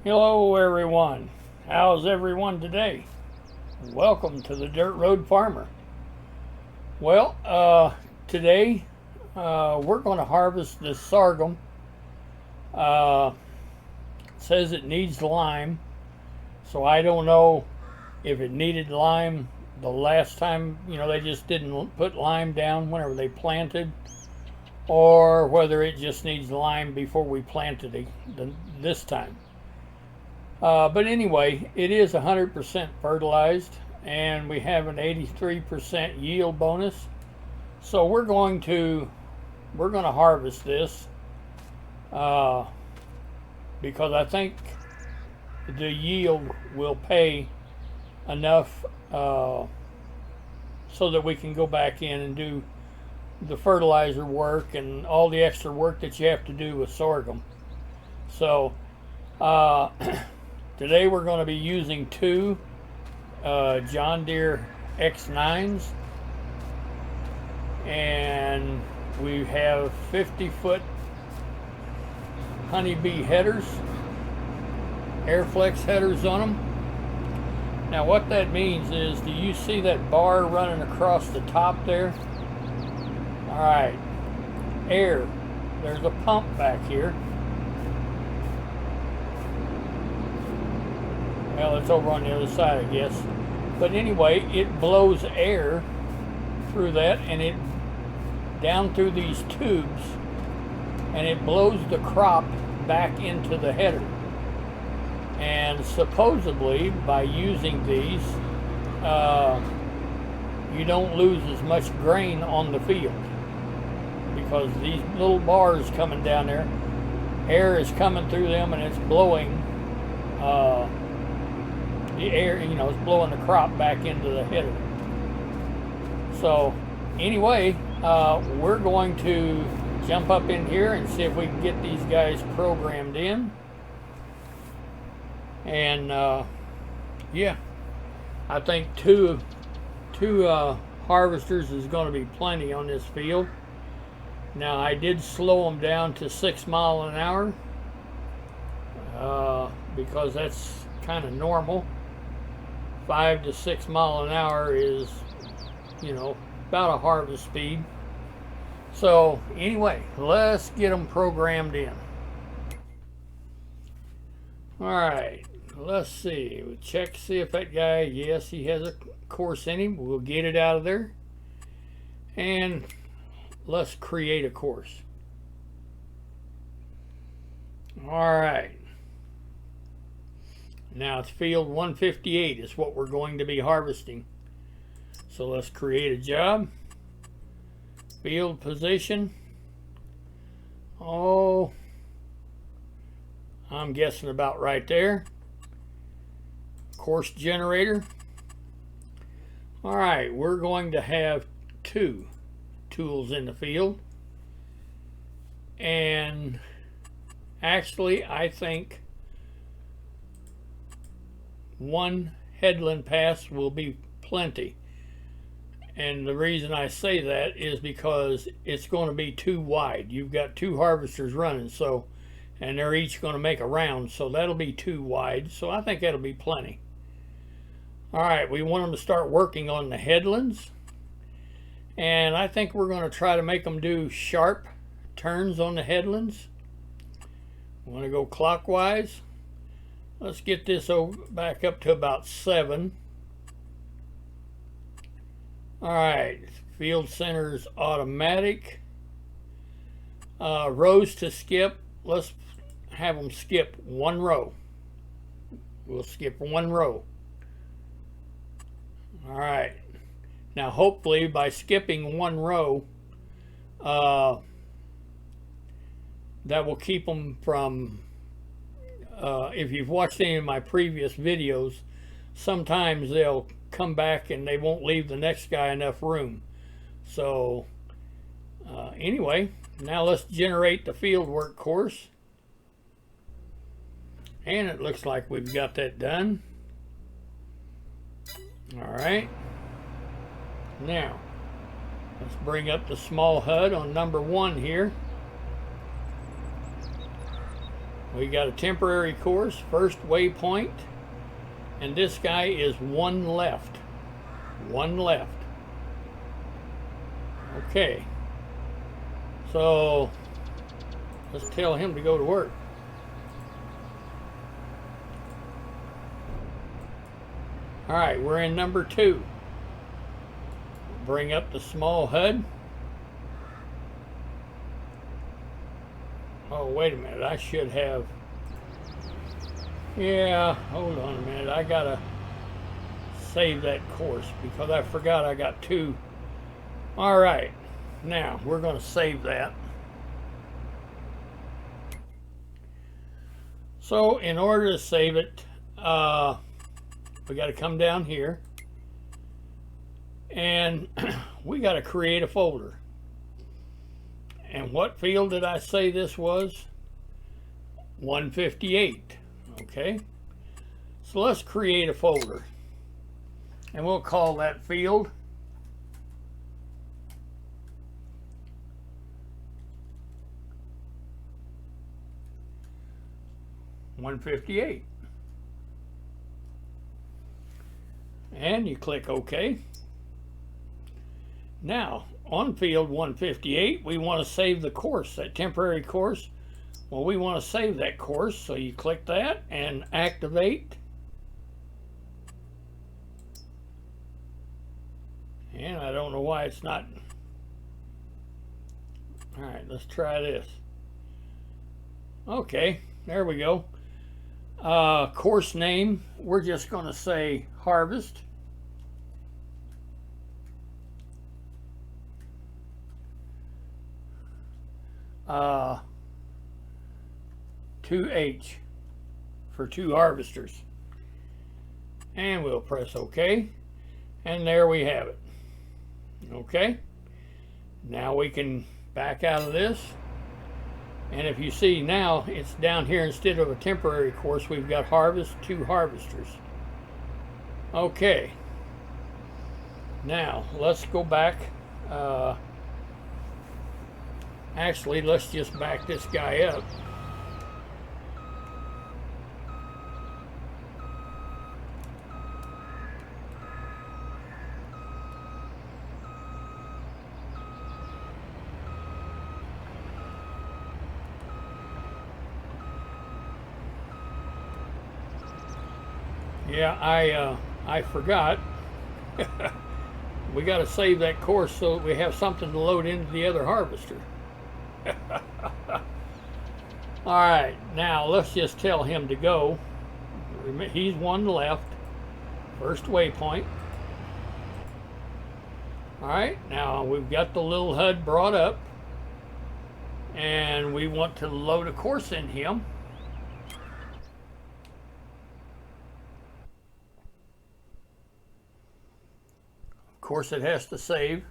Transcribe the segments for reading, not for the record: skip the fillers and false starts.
Hello everyone, how's everyone today? Welcome to the Dirt Road Farmer. Well, today we're going to harvest this sorghum. It says it needs lime, so I don't know if it needed lime the last time, they just didn't put lime down whenever they planted, or whether it just needs lime before we planted it this time. But anyway, it is 100% fertilized, and we have an 83% yield bonus. So we're going to harvest this because I think the yield will pay enough so that we can go back in and do the fertilizer work and all the extra work that you have to do with sorghum. So today we're going to be using two John Deere X9s, and we have 50-foot honeybee headers, Airflex headers on them. Now what that means is, do you see that bar running across the top there? Alright, air, there's a pump back here. Well, it's over on the other side, I guess. But anyway, it blows air through that, and it down through these tubes, and it blows the crop back into the header. And supposedly, by using these, you don't lose as much grain on the field, because these little bars coming down there, air is coming through them, and it's blowing the air, it's blowing the crop back into the header. So anyway, we're going to jump up in here and see if we can get these guys programmed in. And yeah, I think two harvesters is going to be plenty on this field. Now I did slow them down to 6 miles an hour because that's kind of normal. 5 to 6 miles an hour is, about a harvest speed. So anyway, let's get them programmed in. All right, let's see. We'll check, see if that guy, yes, he has a course in him. We'll get it out of there. And let's create a course. All right. Now it's field 158 is what we're going to be harvesting. So let's create a job. Field position. Oh, I'm guessing about right there. Course generator. All right, we're going to have two tools in the field. And actually, I think one headland pass will be plenty. And the reason I say that is because it's going to be too wide. You've got two harvesters running, so, and they're each going to make a round, so that'll be too wide. So I think that'll be plenty. All right, we want them to start working on the headlands, and I think we're going to try to make them do sharp turns on the headlands. We want to go clockwise. Let's get this back up to about 7. All right, field center's automatic. Rows to skip. Let's have them skip 1 row. We'll skip 1 row. All right. Now, hopefully, by skipping 1 row, that will keep them from. If you've watched any of my previous videos, sometimes they'll come back and they won't leave the next guy enough room. So anyway, now let's generate the field work course. And it looks like we've got that done. All right. Now, let's bring up the small HUD on number 1 here. We got a temporary course, first waypoint, and this guy is one left. One left. Okay. So let's tell him to go to work. All right, we're in number 2. Bring up the small HUD. Oh, wait a minute. I should have. Yeah, hold on a minute. I gotta save that course because I forgot I got 2. All right, now we're going to save that. So in order to save it, we got to come down here and we got to create a folder. And what field did I say this was? 158. Okay, so let's create a folder and we'll call that field .158, and you click OK. Now on field 158 we want to save the course, that temporary course. Well, we want to save that course, so you click that and activate. And I don't know why it's not. All right, let's try this. Okay, there we go. Course name, we're just going to say Harvest. Uh, 2H for 2 harvesters, and we'll press OK, and there we have it. Okay, now we can back out of this, and if you see now it's down here, instead of a temporary course we've got harvest 2 harvesters. Okay, now let's go back. Actually, let's just back this guy up. Yeah, I forgot. We got to save that course so that we have something to load into the other harvester. All right, now let's just tell him to go. He's one left, first waypoint. All right, now we've got the little HUD brought up, and we want to load a course in him. Of course, it has to save.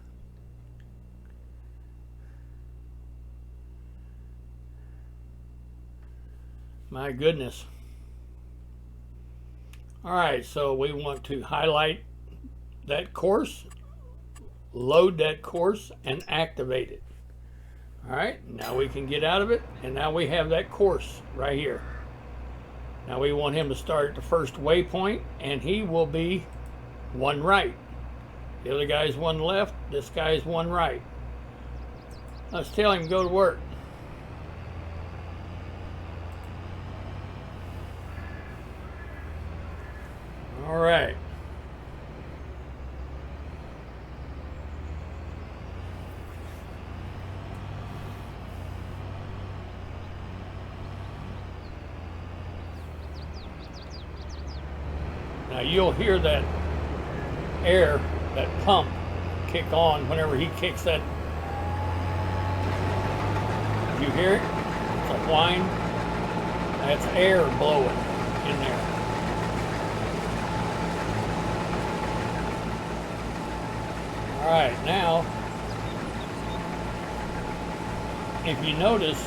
My goodness. All right, so we want to highlight that course, load that course, and activate it. All right, now we can get out of it, and now we have that course right here. Now we want him to start at the first waypoint, and he will be one right. The other guy's one left, this guy's one right. Let's tell him to go to work. All right. Now you'll hear that air, that pump kick on whenever he kicks that. You hear it? It's a whine. That's air blowing in there. All right, now, if you notice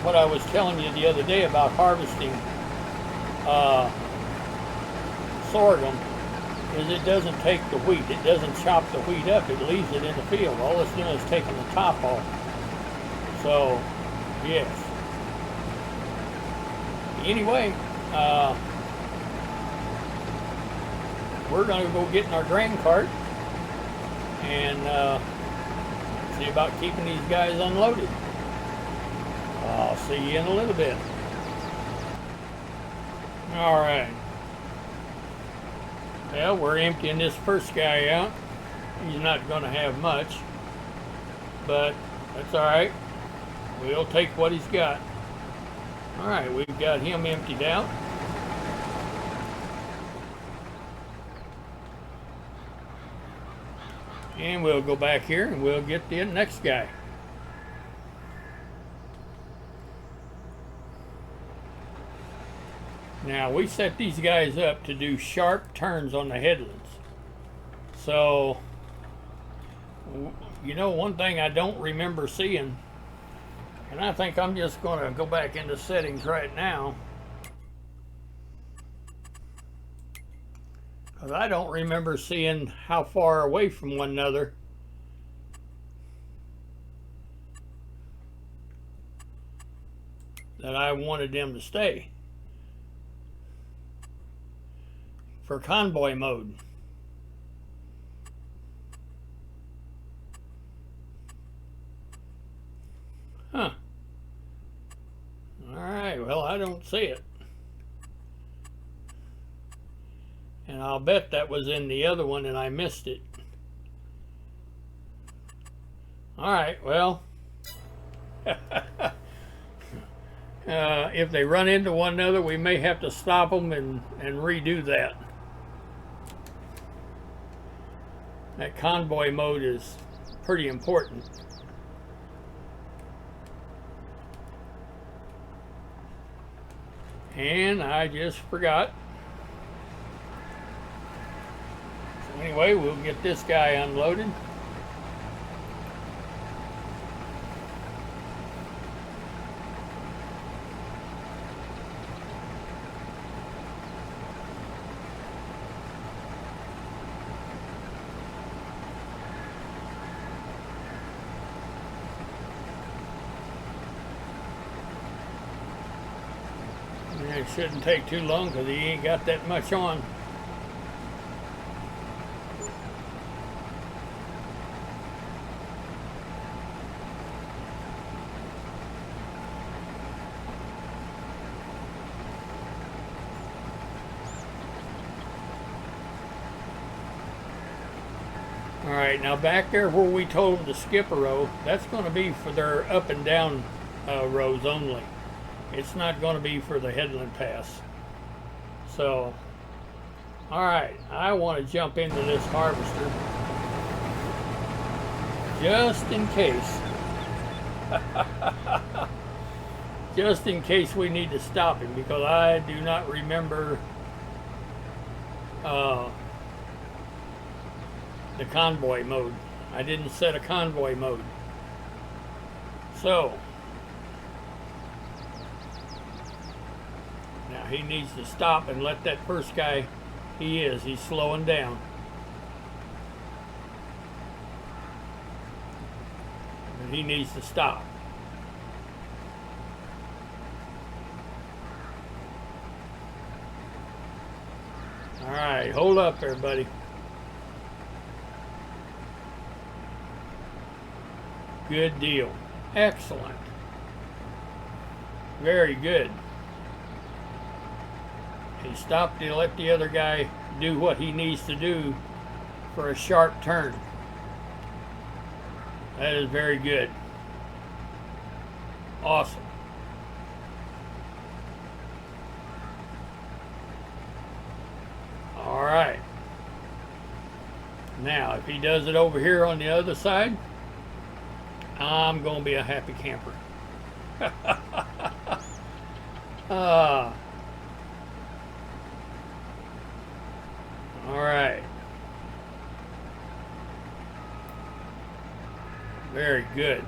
what I was telling you the other day about harvesting sorghum, is it doesn't take the wheat. It doesn't chop the wheat up. It leaves it in the field. All it's doing is taking the top off. So, yes. anyway, we're going to go get in our grain cart and see about keeping these guys unloaded. I'll see you in a little bit. All right. Well, we're emptying this first guy out. He's not going to have much, but that's all right. We'll take what he's got. All right, we've got him emptied out. And we'll go back here and we'll get the next guy. Now, we set these guys up to do sharp turns on the headlands. So, you know, one thing I don't remember seeing, and I think I'm just going to go back into settings right now, because I don't remember seeing how far away from one another that I wanted them to stay for convoy mode. Huh. All right, well, I don't see it. And I'll bet that was in the other one and I missed it. All right, well, if they run into one another, we may have to stop them and redo that. That convoy mode is pretty important. And I just forgot. So anyway, we'll get this guy unloaded. It shouldn't take too long because he ain't got that much on. All right, now back there where we told them to skip a row, that's going to be for their up and down rows only. It's not going to be for the headland pass. So, all right, I want to jump into this harvester just in case. Just in case we need to stop him, because I do not remember the convoy mode. I didn't set a convoy mode. So, now he needs to stop and let that first guy, he's slowing down. And he needs to stop. All right, hold up there, buddy. Good deal. Excellent. Very good. He stopped to let the other guy do what he needs to do for a sharp turn. That is very good. Awesome. All right. Now, if he does it over here on the other side, I'm going to be a happy camper. All right. Very good.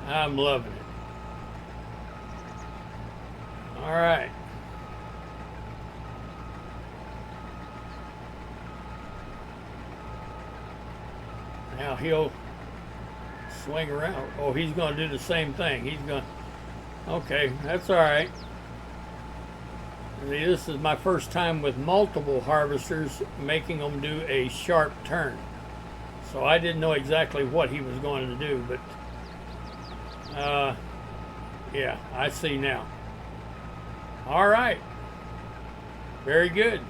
I'm loving it. All right. Now he'll swing around. Oh, he's going to do the same thing. He's going, okay, that's all right. See, this is my first time with multiple harvesters making them do a sharp turn. So I didn't know exactly what he was going to do, but yeah, I see now. All right. Very good.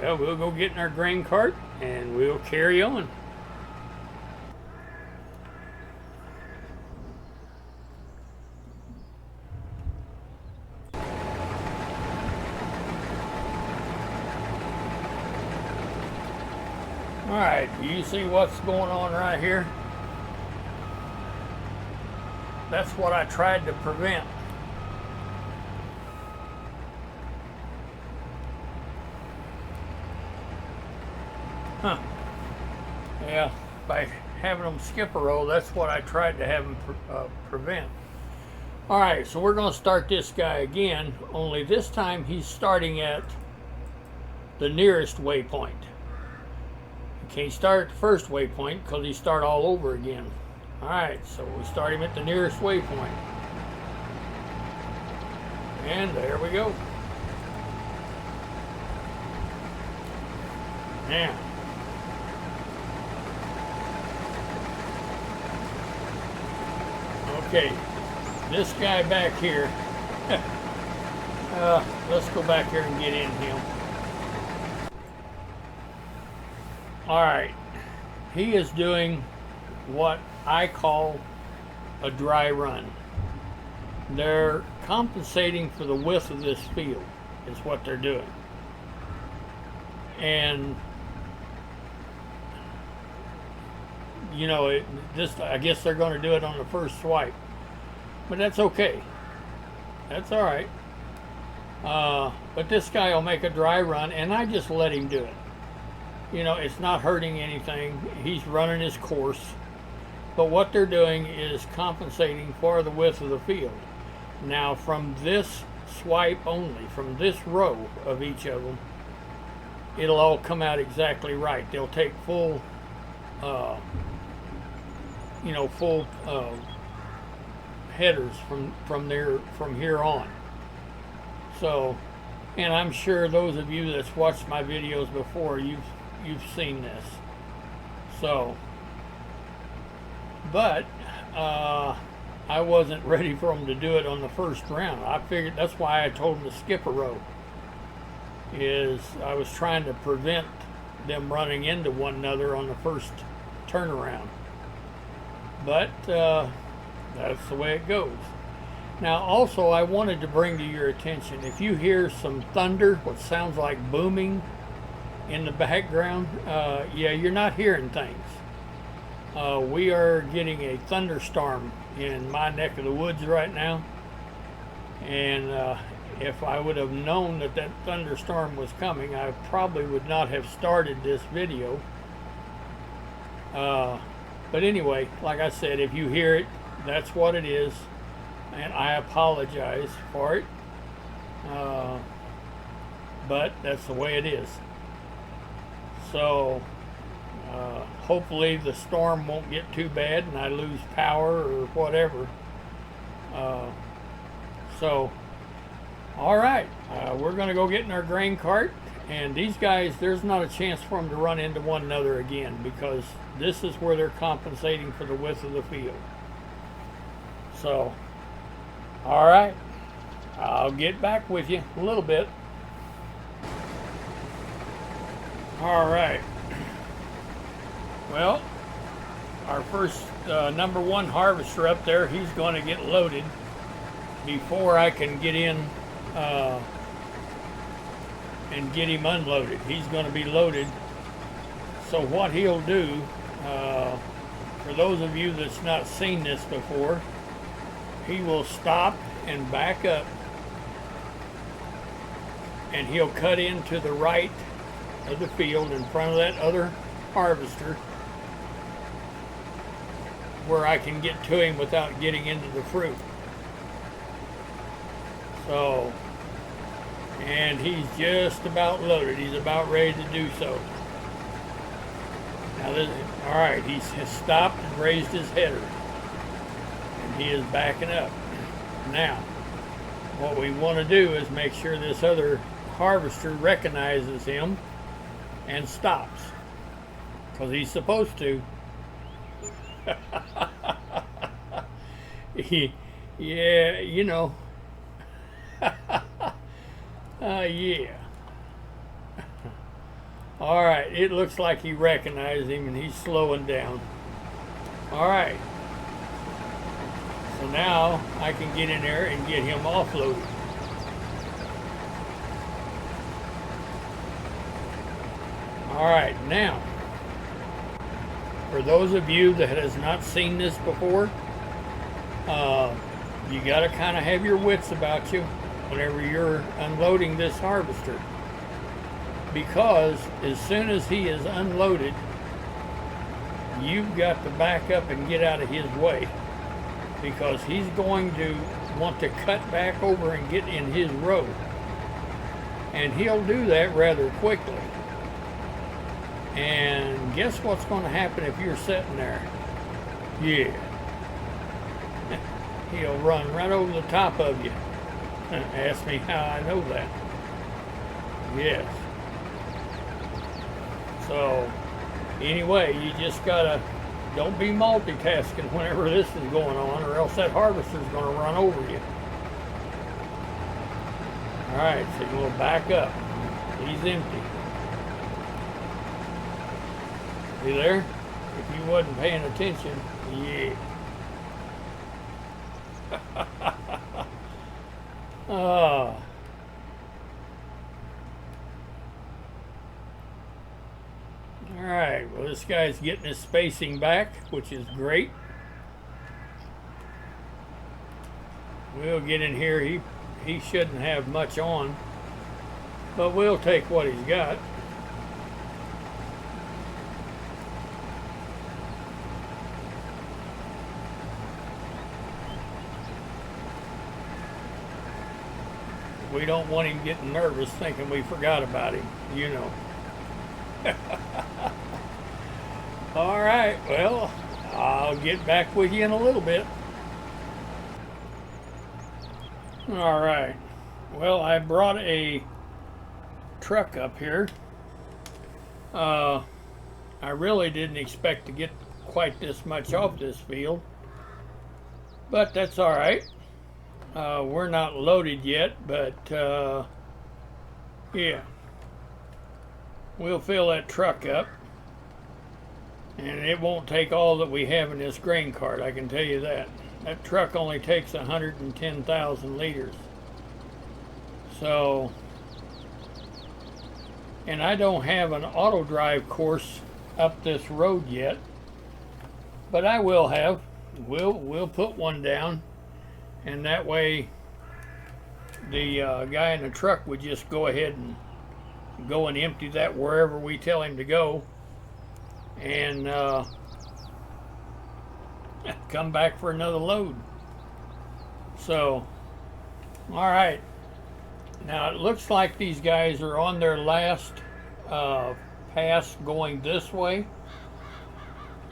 Well, we'll go get in our grain cart and we'll carry on. All right, do you see what's going on right here? That's what I tried to prevent. Huh. Yeah, by having them skip a row, that's what I tried to have them prevent. All right, so we're going to start this guy again, only this time he's starting at the nearest waypoint. He can't start at the first waypoint because he start all over again. All right, so we start him at the nearest waypoint. And there we go. Now, okay, this guy back here, let's go back here and get in him. All right, he is doing what I call a dry run. They're compensating for the width of this field is what they're doing. And you know, I guess they're going to do it on the first swipe, but that's okay. That's all right. But this guy will make a dry run, and I just let him do it. You know, it's not hurting anything. He's running his course. But what they're doing is compensating for the width of the field. Now, from this swipe only, from this row of each of them, it'll all come out exactly right. They'll take full, full headers from here on. So, and I'm sure those of you that's watched my videos before, you've seen this. So, but I wasn't ready for them to do it on the first round. I figured that's why I told them to skip a row. Is I was trying to prevent them running into one another on the first turnaround. But that's the way it goes. Now, also, I wanted to bring to your attention, if you hear some thunder, what sounds like booming in the background, yeah, you're not hearing things. We are getting a thunderstorm in my neck of the woods right now, and if I would have known that thunderstorm was coming, I probably would not have started this video. But anyway, like I said, if you hear it, that's what it is, and I apologize for it, but that's the way it is. So hopefully the storm won't get too bad and I lose power or whatever. So all right, we're going to go get in our grain cart, and these guys, there's not a chance for them to run into one another again, because this is where they're compensating for the width of the field. So all right, I'll get back with you a little bit. All right, well, our first number one harvester up there, he's going to get loaded before I can get in and get him unloaded. He's going to be loaded. So what he'll do, for those of you that's not seen this before, he will stop and back up, and he'll cut into the right of the field in front of that other harvester, where I can get to him without getting into the fruit. So, and he's just about loaded. He's about ready to do so. Now, All right, he has stopped and raised his header, and he is backing up. Now, what we want to do is make sure this other harvester recognizes him and stops, because he's supposed to. Yeah, you know. Yeah. All right, it looks like he recognized him and he's slowing down. All right. So now I can get in there and get him offloaded. All right, now, for those of you that has not seen this before, you got to kind of have your wits about you whenever you're unloading this harvester, because as soon as he is unloaded, you've got to back up and get out of his way, because he's going to want to cut back over and get in his row, and he'll do that rather quickly. And guess what's going to happen if you're sitting there? Yeah. He'll run right over the top of you. Ask me how I know that. Yes. So, anyway, you just gotta, don't be multitasking whenever this is going on, or else that harvester's gonna run over you. Alright, so you're gonna back up. He's empty. See there? If you wasn't paying attention, yeah. All right, well, this guy's getting his spacing back, which is great. We'll get in here. He shouldn't have much on, but we'll take what he's got. We don't want him getting nervous thinking we forgot about him, you know. All right, well, I'll get back with you in a little bit. All right, well, I brought a truck up here. I really didn't expect to get quite this much off this field, but that's all right. We're not loaded yet, but yeah, we'll fill that truck up, and it won't take all that we have in this grain cart, I can tell you that. That truck only takes 110,000 liters. So, and I don't have an auto drive course up this road yet, but I will have. We'll put one down. And that way, the guy in the truck would just go ahead and go and empty that wherever we tell him to go, and come back for another load. So, all right. Now it looks like these guys are on their last pass going this way.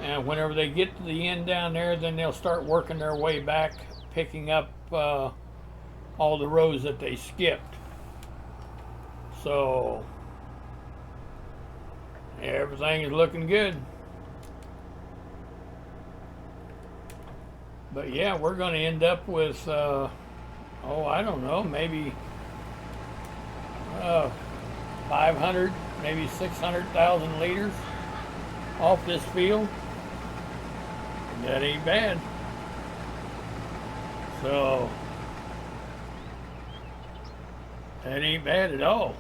And whenever they get to the end down there, then they'll start working their way back, picking up all the rows that they skipped. So everything is looking good. But yeah, we're going to end up with oh, I don't know, maybe 500, maybe 600,000 liters off this field. That ain't bad. So, that ain't bad at all.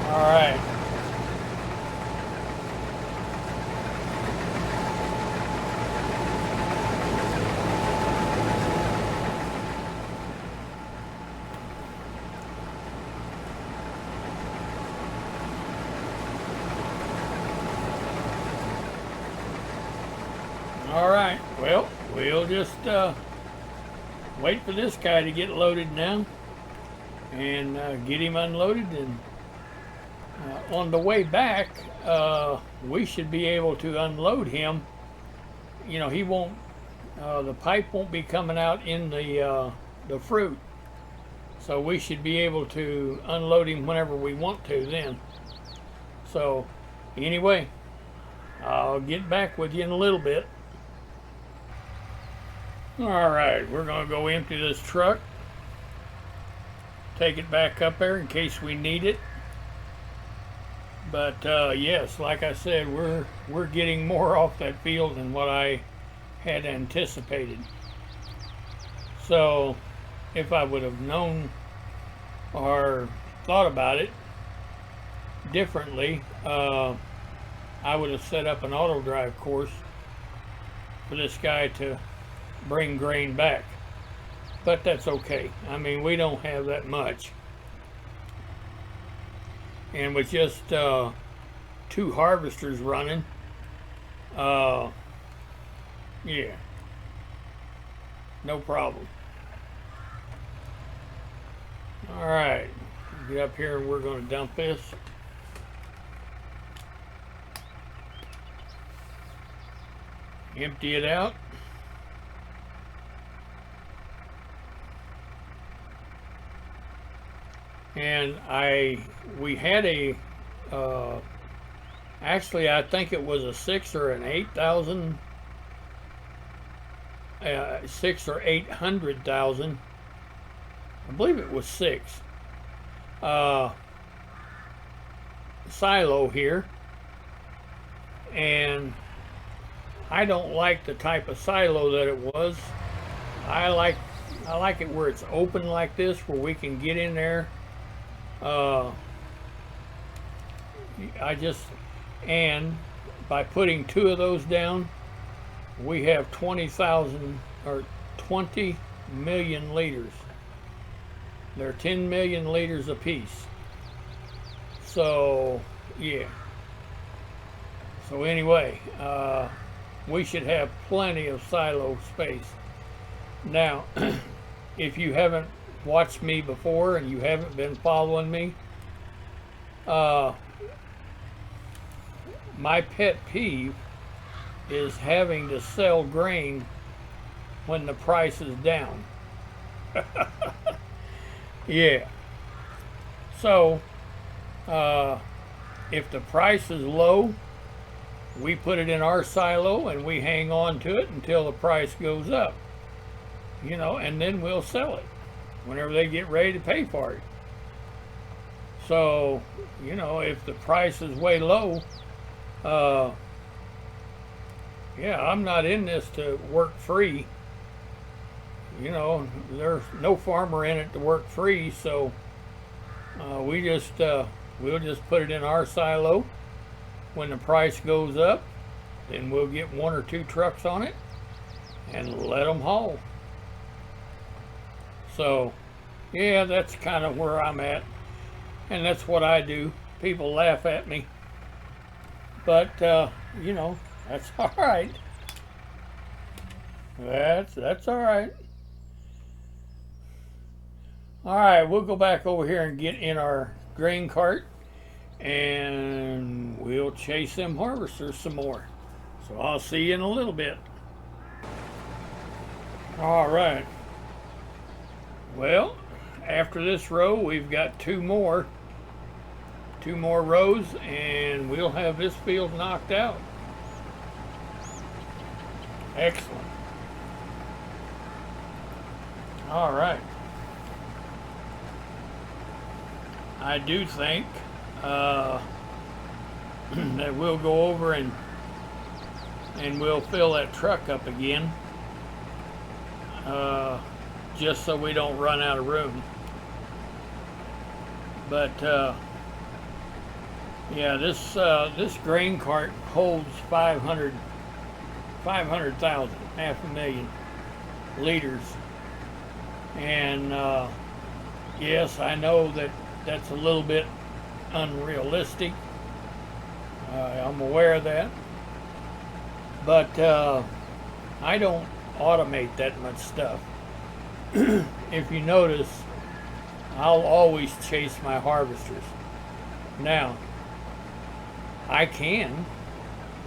All right. All right, well, we'll just wait for this guy to get loaded now. and get him unloaded. And on the way back, we should be able to unload him. You know, he won't. The pipe won't be coming out in the fruit, so we should be able to unload him whenever we want to then. So anyway, I'll get back with you in a little bit. All right, we're going to go empty this truck, take it back up there in case we need it. But yes, like I said, we're getting more off that field than what I had anticipated. So if I would have known or thought about it differently, I would have set up an auto drive course for this guy to bring grain back. But that's okay. I mean, we don't have that much. And with just 2 harvesters running, yeah, no problem. All right, get up here and we're going to dump this. Empty it out. And we had a actually I think it was a 6 or an 8,000, 6 or 800,000, I believe it was 6, silo here, and I don't like the type of silo that it was. I like it where it's open like this, where we can get in there. And by putting 2 of those down, we have 20,000 or 20 million liters. They're 10 million liters apiece. So yeah. So anyway, we should have plenty of silo space. Now, if you haven't watched me before and you haven't been following me, my pet peeve is having to sell grain when the price is down. Yeah. So if the price is low, we put it in our silo and we hang on to it until the price goes up, you know, and then we'll sell it whenever they get ready to pay for it. So, you know, if the price is way low, yeah, I'm not in this to work free. You know, there's no farmer in it to work free, so we'll just put it in our silo. When the price goes up, then we'll get 1 or 2 trucks on it and let them haul. So, yeah, that's kind of where I'm at, and that's what I do. People laugh at me, but you know, that's all right. That's all right. All right, we'll go back over here and get in our grain cart, and we'll chase them harvesters some more. So I'll see you in a little bit. All right. Well, after this row, we've got 2 more rows, and we'll have this field knocked out. Excellent. All right. I do think that we'll go over and we'll fill that truck up again, just so we don't run out of room. But yeah, this grain cart holds 500,000, 500,000 liters, and yes, I know that that's a little bit unrealistic. I'm aware of that, but I don't automate that much stuff. If you notice, I'll always chase my harvesters. Now, I can,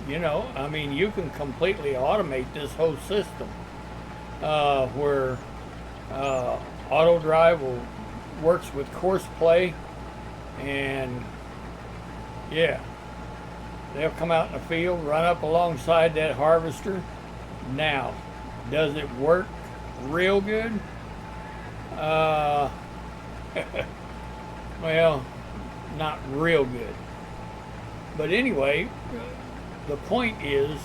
I mean, you can completely automate this whole system where auto drive works with Courseplay, and yeah, they'll come out in the field, run up alongside that harvester. Now, does it work real good? Well, not real good. But anyway, the point is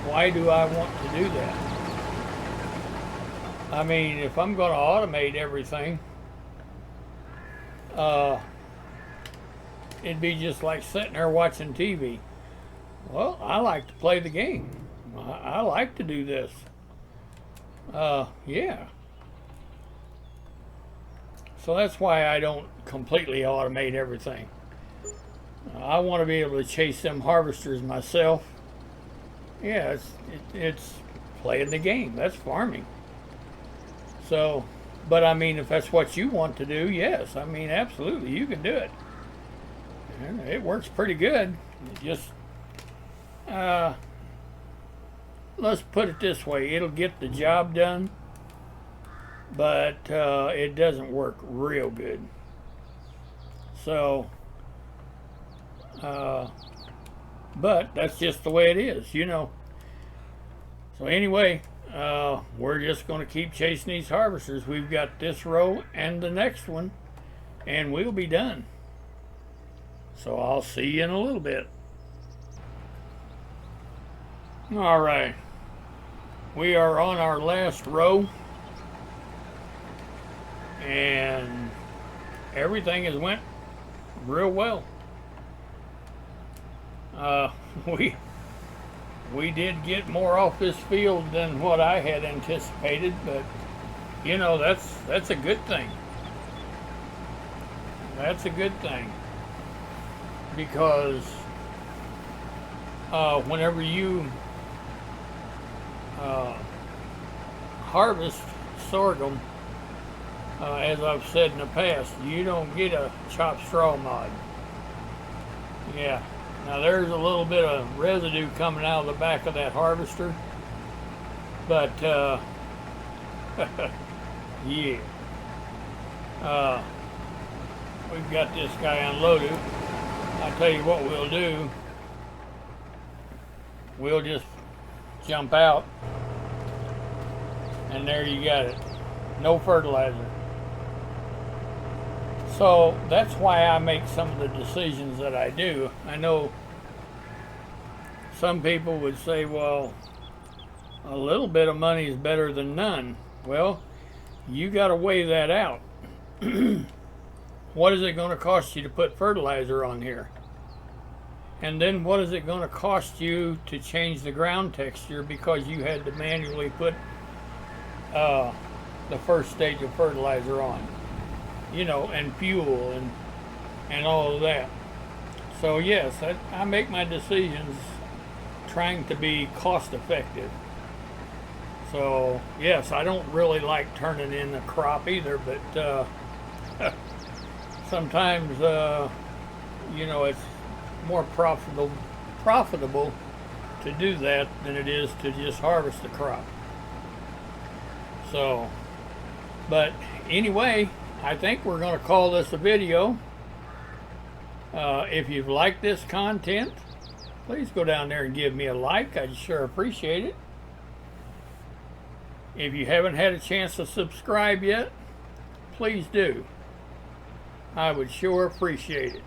why do I want to do that? I mean, if I'm going to automate everything, it'd be just like sitting there watching TV. Well, I like to play the game. I like to do this. Yeah. So that's why I don't completely automate everything. I want to be able to chase them harvesters myself. Yeah, it's playing the game. That's farming. So, but I mean, if that's what you want to do, yes. I mean, absolutely, you can do it. And it works pretty good. Just, let's put it this way. It'll get the job done, but it doesn't work real good. So, but that's just the way it is, So anyway, we're just going to keep chasing these harvesters. We've got this row and the next one, and we'll be done. So I'll see you in a little bit. All right. We are on our last row, and everything has went real well. We did get more off this field than what I had anticipated, but that's a good thing. That's a good thing, because whenever you harvest sorghum, as I've said in the past, you don't get a chopped straw mod. Yeah. Now there's a little bit of residue coming out of the back of that harvester, but yeah, we've got this guy unloaded. I'll tell you what we'll do. We'll just jump out, and there you got it. No fertilizer. So that's why I make some of the decisions that I do. I know some people would say, well, a little bit of money is better than none. Well, you got to weigh that out. What is it going to cost you to put fertilizer on here? And then what is it going to cost you to change the ground texture because you had to manually put the first stage of fertilizer on? And fuel and all of that. So yes, I make my decisions trying to be cost effective. So yes, I don't really like turning in a crop either, but sometimes it's more profitable to do that than it is to just harvest the crop. So, but anyway, I think we're going to call this a video. If you've liked this content, please go down there and give me a like. I'd sure appreciate it. If you haven't had a chance to subscribe yet, please do. I would sure appreciate it.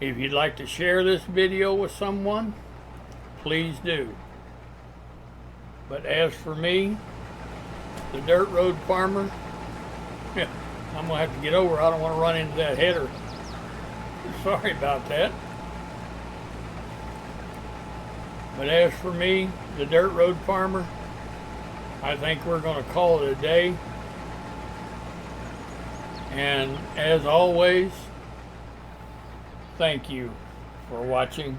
If you'd like to share this video with someone, please do. But as for me, the Dirt Road Farmer, I'm going to have to get over. I don't want to run into that header. Sorry about that. But as for me, the Dirt Road Farmer, I think we're going to call it a day. And as always, thank you for watching.